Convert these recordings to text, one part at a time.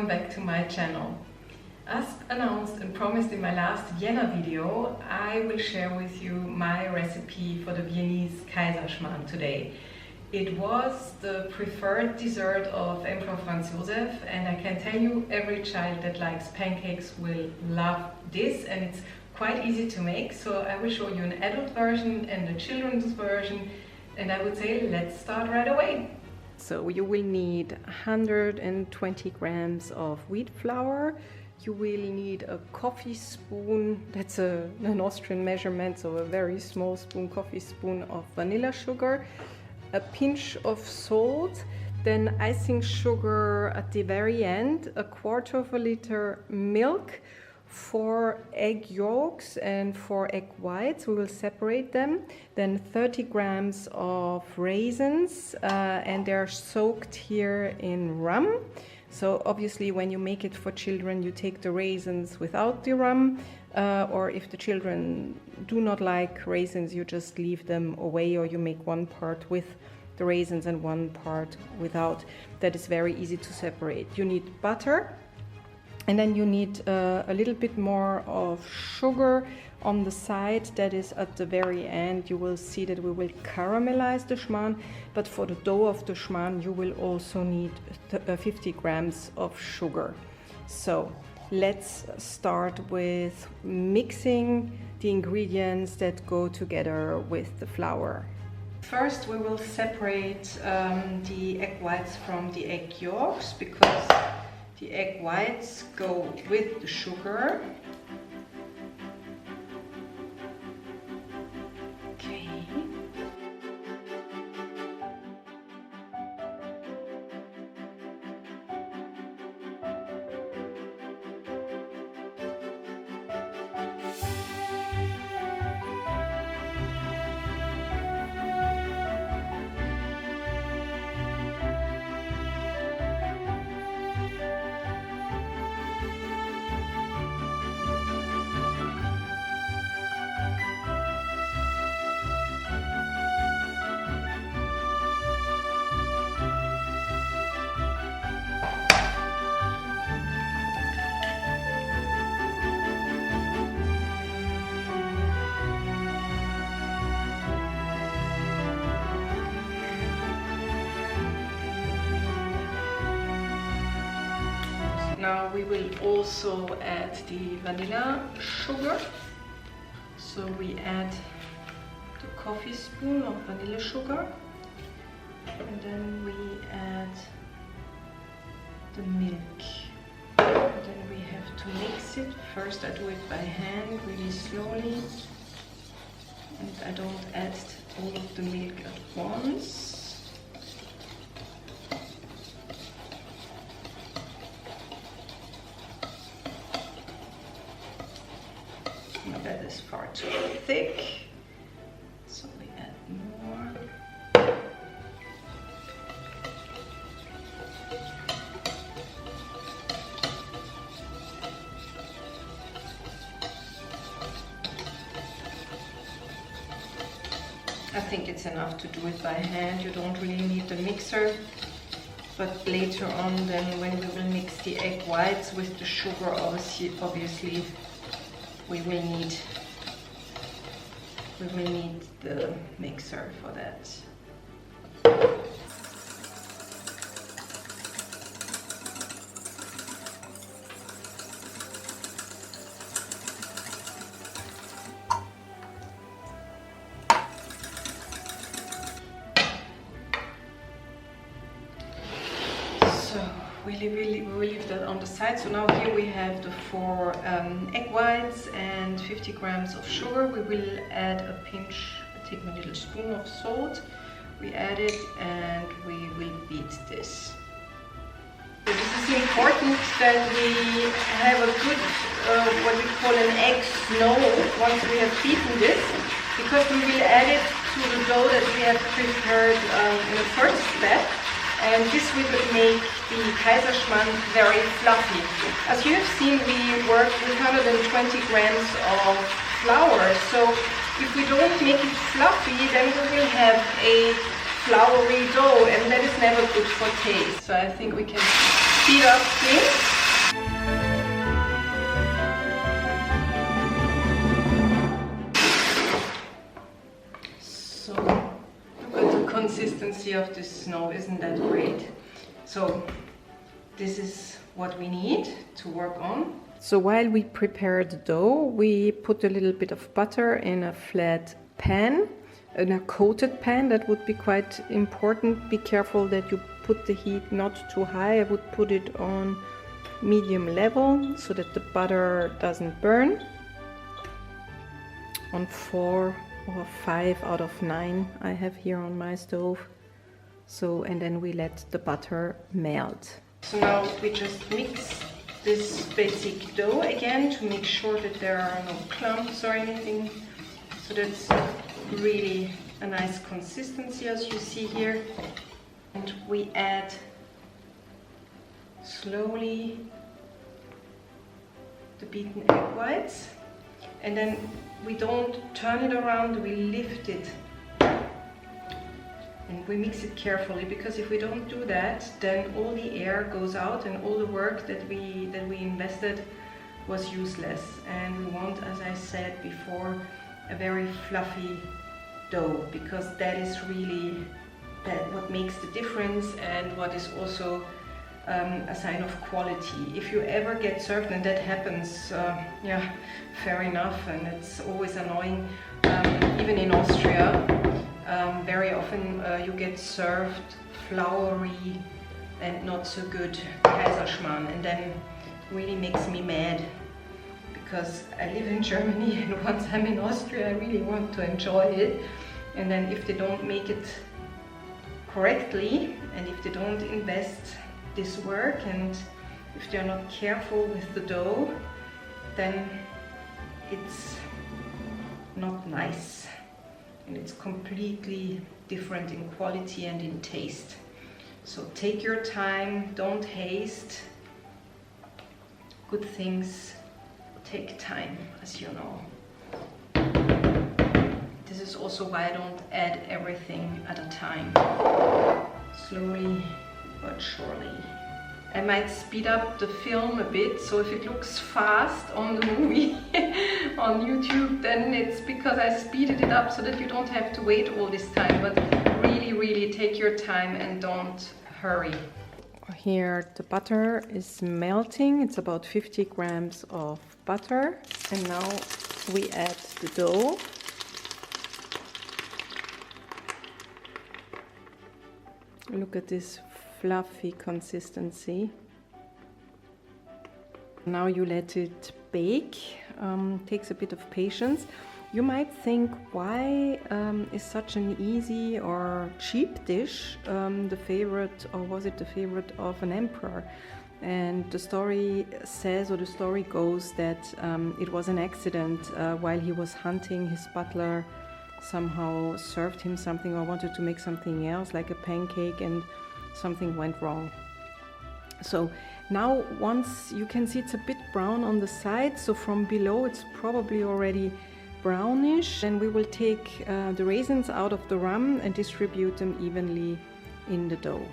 welcome back to my channel. As announced and promised in my last Vienna video, I will share with you my recipe for the Viennese Kaiserschmarrn today. It was the preferred dessert of Emperor Franz-Joseph, and I can tell you every child that likes pancakes will love this, and it's quite easy to make. So I will show you an adult version and a children's version, and I would say let's start right away. So you will need 120 grams of wheat flour. You will need a coffee spoon, that's an Austrian measurement, so a very small spoon, coffee spoon of vanilla sugar, a pinch of salt, then icing sugar at the very end, a quarter of a liter milk, 4 egg yolks and 4 egg whites. We will separate them. Then 30 grams of raisins, and they're soaked here in rum. So obviously when you make it for children, you take the raisins without the rum, or if the children do not like raisins, you just leave them away, or you make one part with the raisins and one part without. That is very easy to separate. You need butter, and then you need a little bit more of sugar on the side. That is at the very end. You will see that we will caramelize the schmarrn, but for the dough of the schmarrn you will also need 50 grams of sugar. So let's start with mixing the ingredients that go together with the flour. First we will separate the egg whites from the egg yolks, because the egg whites go with the sugar. Okay. Now we will also add the vanilla sugar. So we add the coffee spoon of vanilla sugar, and then we add the milk. And then we have to mix it. First I do it by hand, really slowly, and I don't add all of the milk at once. That is far too thick, so we add more. I think it's enough to do it by hand. You don't really need the mixer, but later on, then when we will mix the egg whites with the sugar, obviously we will need the mixer for that. So we will leave that on the side. So now here we have the 4 egg whites and 50 grams of sugar. We will add a pinch, I take my little spoon of salt. We add it and we will beat this. So this is important that we have a good, what we call an egg snow once we have beaten this, because we will add it to the dough that we have prepared in the first step. And this will make the Kaiserschmarrn very fluffy. As you have seen, we work with 120 grams of flour, so if we don't make it fluffy, then we will have a floury dough, and that is never good for taste. So I think we can speed up things. So look at the consistency of this snow, isn't that great? So this is what we need to work on. So while we prepare the dough, we put a little bit of butter in a flat pan, in a coated pan. That would be quite important. Be careful that you put the heat not too high. I would put it on medium level so that the butter doesn't burn. On 4 or 5 out of 9 I have here on my stove. So, and then we let the butter melt. So now we just mix this basic dough again to make sure that there are no clumps or anything. So that's really a nice consistency as you see here. And we add slowly the beaten egg whites. And then we don't turn it around, we lift it. And we mix it carefully, because if we don't do that, then all the air goes out and all the work that we invested was useless. And we want, as I said before, a very fluffy dough, because that is really what makes the difference and what is also a sign of quality. If you ever get served, and that happens, yeah, fair enough, and it's always annoying, even in Austria, very often you get served floury and not so good Kaiserschmarrn, and then really makes me mad, because I live in Germany and once I'm in Austria I really want to enjoy it, and then if they don't make it correctly and if they don't invest this work and if they're not careful with the dough, then it's not nice. And it's completely different in quality and in taste. So take your time, don't haste. Good things take time, as you know. This is also why I don't add everything at a time. Slowly but surely. I might speed up the film a bit, so if it looks fast on the movie on YouTube, then it's because I speeded it up so that you don't have to wait all this time, but really take your time and don't hurry. Here the butter is melting. It's about 50 grams of butter, and now we add the dough. Look at this fluffy consistency. Now you let it bake. Takes a bit of patience. You might think, why is such an easy or cheap dish the favorite, or was it the favorite of an emperor? And the story says, or the story goes, that it was an accident. While he was hunting, his butler somehow served him something or wanted to make something else, like a pancake, and something went wrong. So now, once you can see it's a bit brown on the side, so from below it's probably already brownish, and we will take the raisins out of the rum and distribute them evenly in the dough.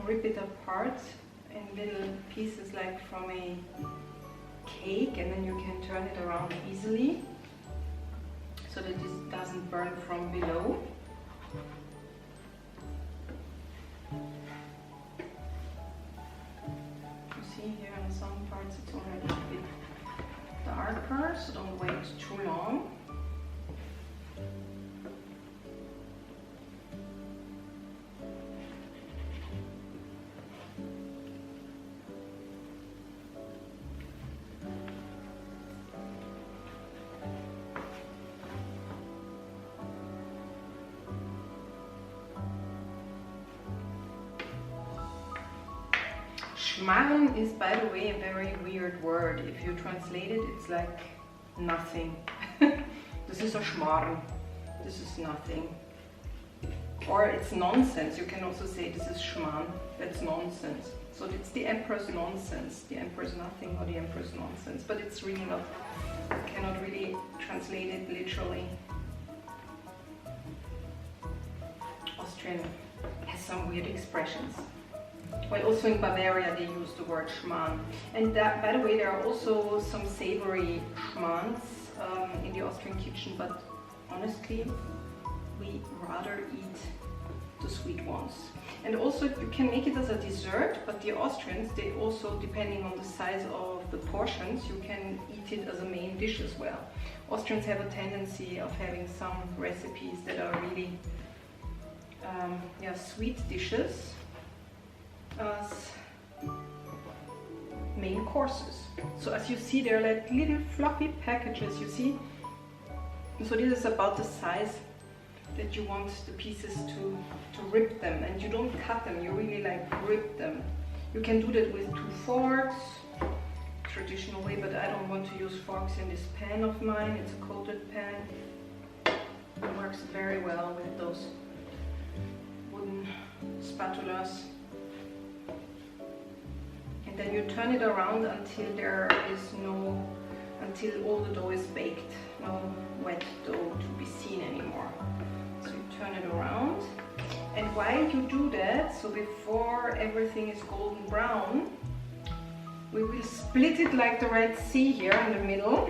Rip it apart in little pieces like from a cake, and then you can turn it around easily so that this doesn't burn from below. some parts it's already a bit darker, so don't wait too long. Schmarrn is, by the way, a very weird word. If you translate it, it's like nothing. This is a Schmarrn. This is nothing. Or it's nonsense. You can also say this is Schmarrn. That's nonsense. So it's the emperor's nonsense. The emperor's nothing or the emperor's nonsense. But it's really not, you cannot really translate it literally. Austrian has some weird expressions. Well, also in Bavaria they use the word Schmarrn. And that, by the way, there are also some savory Schmarrns in the Austrian kitchen, but honestly, we rather eat the sweet ones. And also you can make it as a dessert, but the Austrians, they also, depending on the size of the portions, you can eat it as a main dish as well. Austrians have a tendency of having some recipes that are really sweet dishes as main courses. So as you see, they're like little fluffy packages, you see. So this is about the size that you want the pieces to rip them, and you don't cut them, you really like rip them. You can do that with 2 forks, traditional way, but I don't want to use forks in this pan of mine. It's a coated pan. It works very well with those wooden spatulas. And then you turn it around until there is until all the dough is baked, no wet dough to be seen anymore. So you turn it around, and while you do that, so before everything is golden brown, we will split it like the Red Sea here in the middle.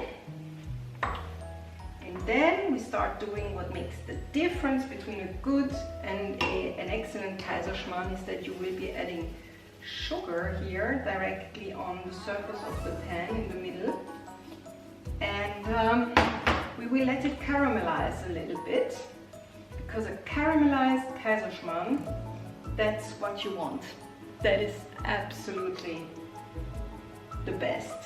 And then we start doing what makes the difference between a good and an excellent Kaiserschmarrn, is that you will be adding sugar here directly on the surface of the pan in the middle. And we will let it caramelize a little bit, because a caramelized Kaiserschmarrn, that's what you want. That is absolutely the best.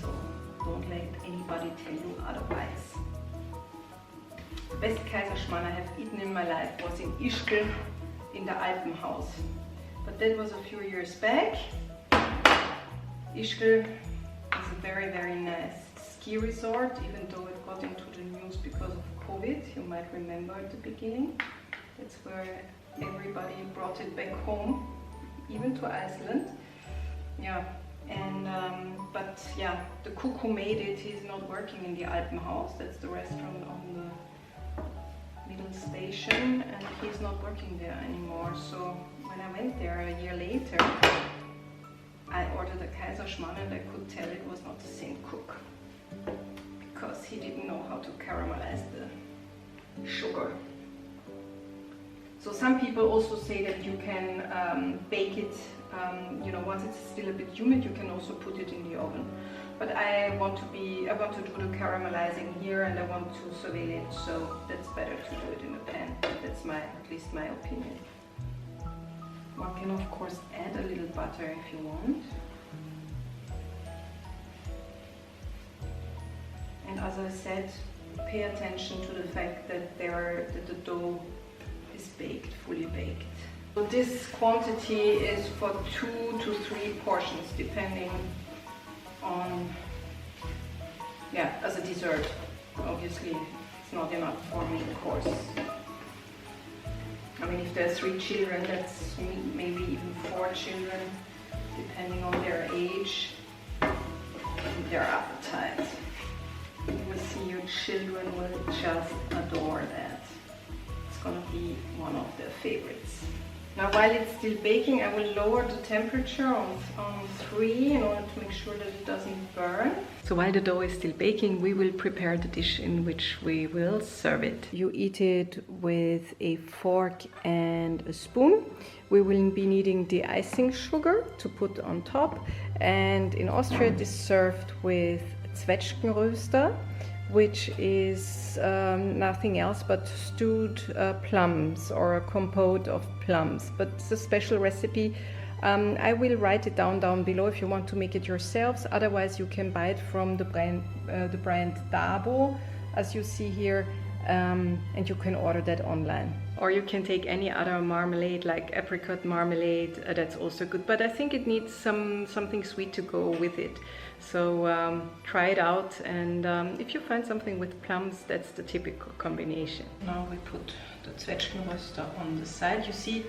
So don't let anybody tell you otherwise. The best Kaiserschmarrn I have eaten in my life was in Ischgl in the Alpenhaus. But that was a few years back. Ischgl is a very, very nice ski resort, even though it got into the news because of COVID. You might remember at the beginning. That's where everybody brought it back home, even to Iceland. Yeah, and but yeah, the cook who made it, he's not working in the Alpenhaus. That's the restaurant on the middle station, and he's not working there anymore. So when I went there a year later, I ordered a Kaiserschmarrn, and I could tell it was not the same cook, because he didn't know how to caramelize the sugar. So some people also say that you can bake it, you know, once it's still a bit humid, you can also put it in the oven. But I want to do the caramelizing here, and I want to surveil it, so that's better to do it in a pan. That's at least my opinion. One can of course add a little butter if you want. And as I said, pay attention to the fact that the dough is baked, fully baked. So this quantity is for 2 to 3 portions, depending on, yeah, as a dessert. Obviously, it's not enough for a main course. I mean, if there's 3 children, that's maybe even 4 children, depending on their age and their appetite. You will see your children will just adore that. It's gonna be one of their favorites. Now while it's still baking, I will lower the temperature on 3 in order to make sure that it doesn't burn. So while the dough is still baking, we will prepare the dish in which we will serve it. You eat it with a fork and a spoon. We will be needing the icing sugar to put on top. And in Austria it is served with Zwetschgenröster, which is nothing else but stewed plums or a compote of plums, but it's a special recipe. I will write it down below if you want to make it yourselves. Otherwise you can buy it from the brand Dabo, as you see here, and you can order that online. Or you can take any other marmalade like apricot marmalade, that's also good, but I think it needs something sweet to go with it. So try it out, and if you find something with plums, that's the typical combination. Now we put the Zwetschgenröster on the side. You see,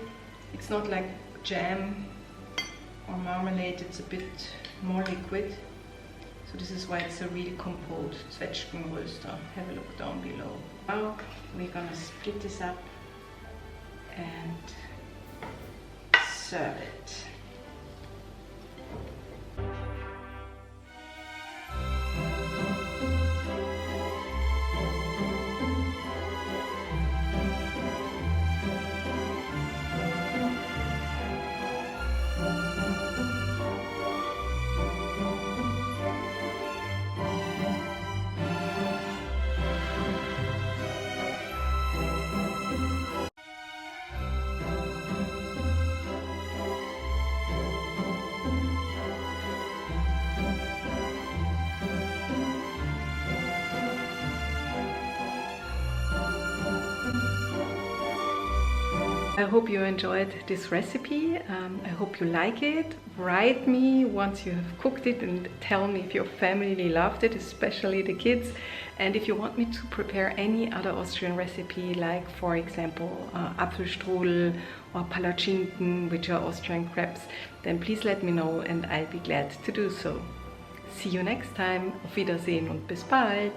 it's not like jam or marmalade, it's a bit more liquid. So this is why it's a really compote Zwetschgenröster. Have a look down below. Now we're gonna split this up and serve it. I hope you enjoyed this recipe. I hope you like it. Write me once you have cooked it and tell me if your family loved it, especially the kids. And if you want me to prepare any other Austrian recipe, like for example Apfelstrudel or Palatschinken, which are Austrian crepes, then please let me know and I'll be glad to do so. See you next time. Auf Wiedersehen und bis bald.